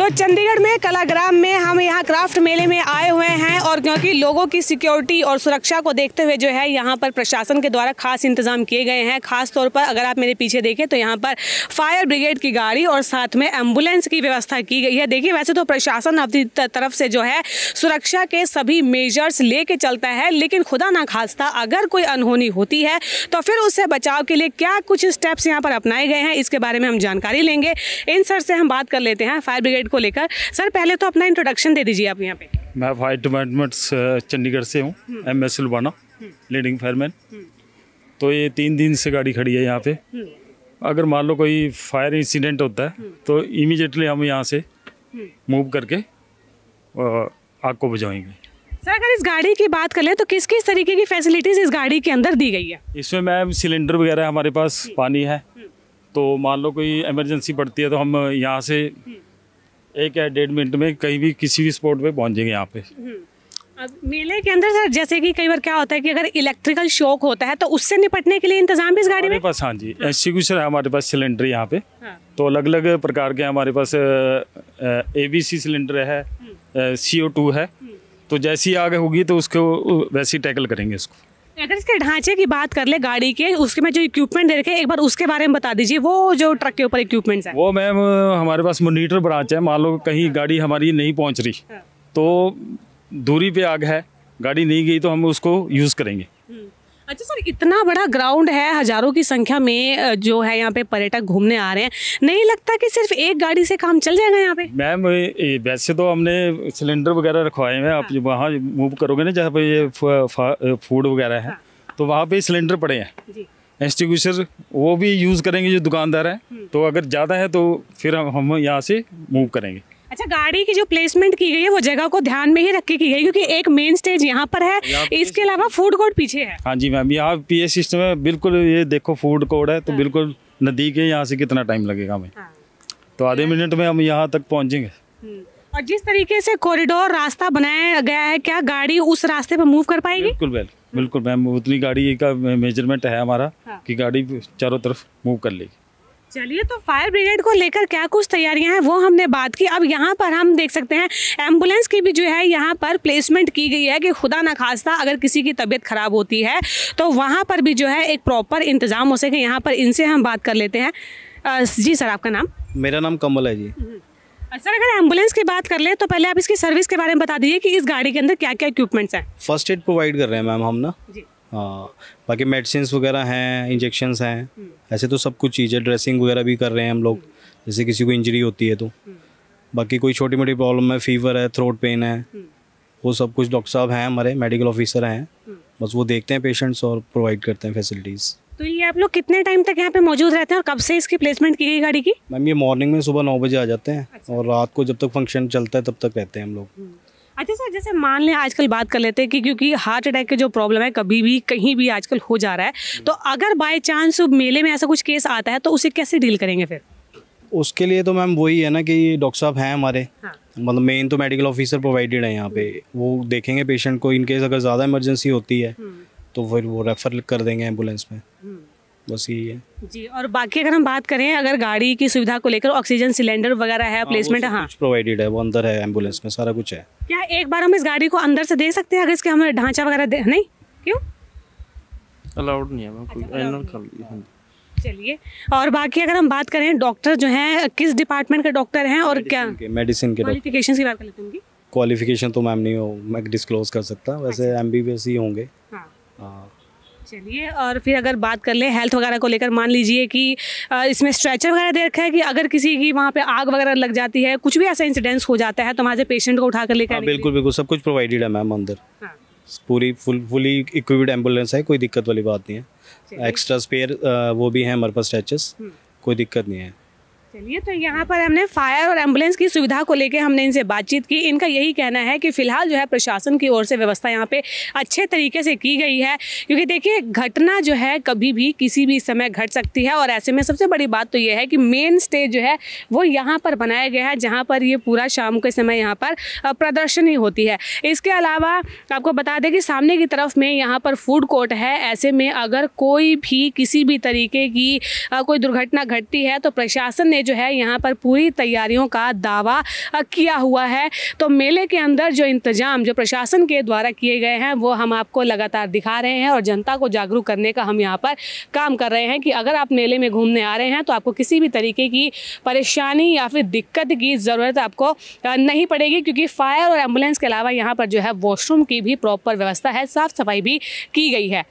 तो चंडीगढ़ में कलाग्राम में हम यहाँ क्राफ्ट मेले में आए हुए हैं और क्योंकि लोगों की सिक्योरिटी और सुरक्षा को देखते हुए जो है यहाँ पर प्रशासन के द्वारा खास इंतजाम किए गए हैं। खास तौर पर अगर आप मेरे पीछे देखें तो यहाँ पर फायर ब्रिगेड की गाड़ी और साथ में एम्बुलेंस की व्यवस्था की गई है। देखिए वैसे तो प्रशासन अपनी तरफ से जो है सुरक्षा के सभी मेजर्स लेके चलता है, लेकिन खुदा ना खास्ता अगर कोई अनहोनी होती है तो फिर उससे बचाव के लिए क्या कुछ स्टेप्स यहाँ पर अपनाए गए हैं, इसके बारे में हम जानकारी लेंगे। इन सर से हम बात कर लेते हैं फायर ब्रिगेड को लेकर। सर पहले तो अपना इंट्रोडक्शन दे दीजिए आप यहाँ पे। मैं फायर डिपार्टमेंट चंडीगढ़ से हूँ, MS सुलबाना, लीडिंग फायरमैन। तो ये 3 दिन से गाड़ी खड़ी है यहाँ पे। अगर मान लो कोई फायर इंसिडेंट होता है तो इमीडिएटली हम यहाँ से मूव करके आग को बुझाएंगे। सर अगर इस गाड़ी की बात कर ले तो किस किस तरीके की फैसिलिटीज इस गाड़ी के अंदर दी गई है? इसमें मैम सिलेंडर वगैरह हमारे पास, पानी है। तो मान लो कोई इमरजेंसी पड़ती है तो हम यहाँ से 1 या 1.5 मिनट में कहीं भी किसी भी स्पॉट पे पहुँच जाएंगे यहाँ पे। अब मेले के अंदर सर जैसे कि कई बार क्या होता है कि अगर इलेक्ट्रिकल शॉक होता है तो उससे निपटने के लिए इंतजाम भी इस गाड़ी में पास? हाँ जी, एक्सटिंग्विशर है हमारे पास, सिलेंडर यहाँ पे। तो अलग अलग प्रकार के हमारे पास ABC सिलेंडर है, CO2 है। तो जैसी आग होगी तो उसको वैसे ही टैकल करेंगे इसको। अगर इसके ढांचे की बात कर ले गाड़ी के, उसके में जो इक्विपमेंट दे रखे हैं एक बार उसके बारे में बता दीजिए। वो जो ट्रक के ऊपर इक्विपमेंट्स है वो मैम हमारे पास मॉनिटर ब्रांच है। मान लो कहीं गाड़ी हमारी नहीं पहुंच रही तो दूरी पे आग है, गाड़ी नहीं गई तो हम उसको यूज़ करेंगे। अच्छा सर, इतना बड़ा ग्राउंड है, हजारों की संख्या में जो है यहाँ पे पर्यटक घूमने आ रहे हैं, नहीं लगता कि सिर्फ एक गाड़ी से काम चल जाएगा यहाँ पे? मैम वैसे तो हमने सिलेंडर वगैरह रखवाए हैं। आप वहाँ मूव करोगे ना जहाँ पे ये फूड वगैरह है तो वहाँ पे सिलेंडर पड़े हैं। एक्सटिंग्विशर वो भी यूज़ करेंगे जो दुकानदार हैं। तो अगर ज़्यादा है तो फिर हम यहाँ से मूव करेंगे। अच्छा, गाड़ी की जो प्लेसमेंट की गई है वो जगह को ध्यान में ही रख के की गई, क्योंकि एक मेन स्टेज यहाँ पर है, इसके अलावा फूड कोर्ट पीछे है। हाँ जी मैम, यहाँ PA सिस्टम है बिल्कुल। ये देखो फूड कोर्ट है तो बिल्कुल नदी के यहाँ से कितना टाइम लगेगा हमें? तो आधे मिनट में हम यहाँ तक पहुँचेंगे। और जिस तरीके से कॉरिडोर रास्ता बनाया गया है, क्या गाड़ी उस रास्ते पर मूव कर पाएगी? बिल्कुल मैम, उतनी गाड़ी का मेजरमेंट है हमारा कि गाड़ी चारों तरफ मूव कर लेगी। चलिए, तो फायर ब्रिगेड को लेकर क्या कुछ तैयारियां हैं वो हमने बात की। अब यहाँ पर हम देख सकते हैं एम्बुलेंस की भी जो है यहाँ पर प्लेसमेंट की गई है कि खुदा ना खास्ता अगर किसी की तबीयत खराब होती है तो वहाँ पर भी जो है एक प्रॉपर इंतजाम हो सके। यहाँ पर इनसे हम बात कर लेते हैं। जी सर, आपका नाम? मेरा नाम कमल है जी। सर अगर एम्बुलेंस की बात कर ले तो पहले आप इसकी सर्विस के बारे में बता दीजिए कि इस गाड़ी के अंदर क्या क्या इक्विपमेंट्स हैं। फर्स्ट एड प्रोवाइड कर रहे हैं मैम हम ना जी। हाँ, बाकी मेडिसिन्स वगैरह हैं, इंजेक्शंस हैं, ऐसे तो सब कुछ चीज़ें, ड्रेसिंग वगैरह भी कर रहे हैं हम लोग, जैसे किसी को इंजरी होती है तो। बाकी कोई छोटी मोटी प्रॉब्लम है, फीवर है, थ्रोट पेन है, वो सब कुछ डॉक्टर साहब हैं हमारे, मेडिकल ऑफिसर हैं, बस वो देखते हैं पेशेंट्स और प्रोवाइड करते हैं फैसिलिटीज़। तो ये आप लोग कितने टाइम तक यहाँ पे मौजूद रहते हैं और कब से इसकी प्लेसमेंट की गई गाड़ी की? मैम ये मॉर्निंग में सुबह 9 बजे आ जाते हैं। अच्छा। और रात को जब तक फंक्शन चलता है तब तक रहते हैं हम लोग। अच्छा सर, जैसे मान लें आजकल बात कर लेते हैं कि क्योंकि हार्ट अटैक के जो प्रॉब्लम है कभी भी कहीं भी आजकल हो जा रहा है, तो अगर बाय चांस मेले में ऐसा कुछ केस आता है तो उसे कैसे डील करेंगे फिर? उसके लिए तो मैम वही है ना कि डॉक्टर साहब हैं हमारे। हाँ। मतलब मेन तो मेडिकल ऑफिसर प्रोवाइडेड है यहाँ पे, वो देखेंगे पेशेंट को। इनकेस अगर ज़्यादा इमरजेंसी होती है तो फिर वो रेफर कर देंगे एम्बुलेंस में, बस यही है जी। और बाकी अगर हम बात करें अगर गाड़ी की सुविधा को लेकर, ऑक्सीजन सिलेंडर वगैरह है, प्लेसमेंट? हाँ, कुछ प्रोवाइडेड है, वो अंदर है एम्बुलेंस में, सारा कुछ है। क्या एक बार हम इस गाड़ी को अंदर से देख सकते हैं अगर इसके हमें ढांचा वगैरह नहीं? क्यों अलाउड नहीं है? चलिए, और बाकी अगर हम बात करें डॉक्टर जो हैं किस डिपार्टमेंट के डॉक्टर हैं और क्या मेडिसिन के क्वालिफिकेशन की बात कर लेते हैं? क्वालिफिकेशन तो मैम नहीं हो मैं डिस्क्लोज कर सकता, वैसे MBBS ही होंगे। हाँ। चलिए, और फिर अगर बात कर ले हेल्थ वगैरह को लेकर, मान लीजिए कि इसमें स्ट्रेचर वगैरह दे रखा है कि अगर किसी की वहाँ पे आग वगैरह लग जाती है, कुछ भी ऐसा इंसिडेंट्स हो जाता है तो वहाँ से पेशेंट को उठा कर लेकर? बिल्कुल सब कुछ प्रोवाइडेड है मैम अंदर। हाँ। पूरी फुली इक्विप्ड एम्बुलेंस है, कोई दिक्कत वाली बात नहीं है। एक्स्ट्रा स्पेयर वो भी है हमारे पास स्ट्रेचर्स, कोई दिक्कत नहीं है। चलिए, तो यहाँ पर हमने फायर और एम्बुलेंस की सुविधा को लेकर हमने इनसे बातचीत की। इनका यही कहना है कि फिलहाल जो है प्रशासन की ओर से व्यवस्था यहाँ पे अच्छे तरीके से की गई है, क्योंकि देखिए घटना जो है कभी भी किसी भी समय घट सकती है। और ऐसे में सबसे बड़ी बात तो ये है कि मेन स्टेज जो है वो यहाँ पर बनाया गया है, जहाँ पर ये पूरा शाम के समय यहाँ पर प्रदर्शनी होती है। इसके अलावा आपको बता दें कि सामने की तरफ में यहाँ पर फूड कोर्ट है। ऐसे में अगर कोई भी किसी भी तरीके की कोई दुर्घटना घटती है तो प्रशासन ने जो है यहाँ पर पूरी तैयारियों का दावा किया हुआ है। तो मेले के अंदर जो इंतजाम जो प्रशासन के द्वारा किए गए हैं वो हम आपको लगातार दिखा रहे हैं और जनता को जागरूक करने का हम यहाँ पर काम कर रहे हैं कि अगर आप मेले में घूमने आ रहे हैं तो आपको किसी भी तरीके की परेशानी या फिर दिक्कत की ज़रूरत आपको नहीं पड़ेगी, क्योंकि फायर और एम्बुलेंस के अलावा यहाँ पर जो है वॉशरूम की भी प्रॉपर व्यवस्था है, साफ़ सफाई भी की गई है।